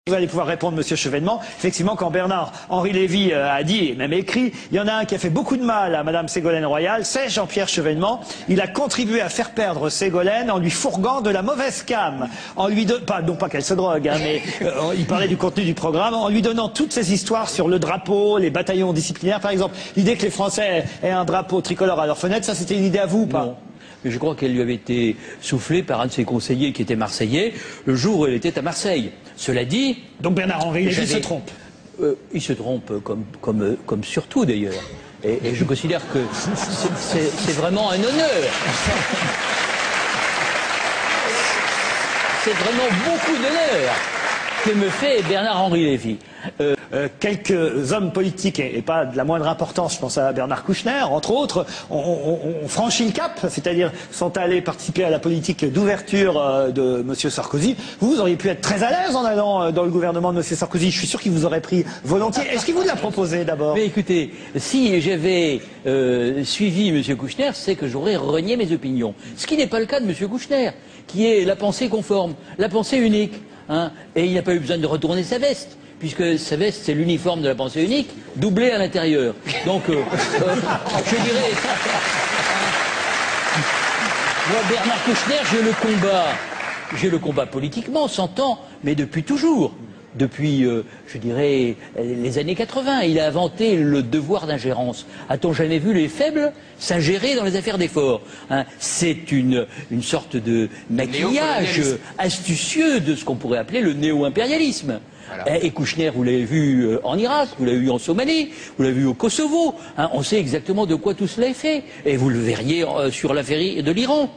Vous allez pouvoir répondre, monsieur Chevènement. Effectivement, quand Bernard-Henri Lévy a dit, et même écrit, il y en a un qui a fait beaucoup de mal à madame Ségolène Royal, c'est Jean-Pierre Chevènement. Il a contribué à faire perdre Ségolène en lui fourguant de la mauvaise cam. En lui non pas qu'elle se drogue, hein, mais il parlait du contenu du programme, en lui donnant toutes ces histoires sur le drapeau, les bataillons disciplinaires, par exemple. L'idée que les Français aient un drapeau tricolore à leur fenêtre, ça c'était une idée à vous ou pas? Non. Mais je crois qu'elle lui avait été soufflée par un de ses conseillers qui était marseillais le jour où elle était à Marseille. Cela dit... Donc Bernard-Henri Lévy se trompe. Il se trompe comme surtout d'ailleurs. Et je considère que c'est vraiment un honneur. C'est vraiment beaucoup d'honneur que me fait Bernard-Henri Lévy. Quelques hommes politiques, et pas de la moindre importance, je pense à Bernard Kouchner, entre autres, ont franchi le cap, c'est-à-dire sont allés participer à la politique d'ouverture de M. Sarkozy. Vous auriez pu être très à l'aise en allant dans le gouvernement de M. Sarkozy. Je suis sûr qu'il vous aurait pris volontiers. Est-ce qu'il vous l'a proposé d'abord? Mais écoutez, si j'avais suivi M. Kouchner, c'est que j'aurais renié mes opinions. Ce qui n'est pas le cas de M. Kouchner, qui est la pensée conforme, la pensée unique. Hein, et il n'a pas eu besoin de retourner sa veste, puisque sa veste, c'est l'uniforme de la pensée unique, doublé à l'intérieur. Donc, je dirais... Moi, Bernard Kouchner, j'ai le combat politiquement, s'entend, mais depuis toujours. Depuis, je dirais, les années 80. Il a inventé le devoir d'ingérence. A-t-on jamais vu les faibles s'ingérer dans les affaires des forts, hein? C'est une sorte de maquillage astucieux de ce qu'on pourrait appeler le néo-impérialisme. Voilà. Et Kouchner, vous l'avez vu en Irak, vous l'avez vu en Somalie, vous l'avez vu au Kosovo. Hein, on sait exactement de quoi tout cela est fait. Et vous le verriez sur l'affaire de l'Iran.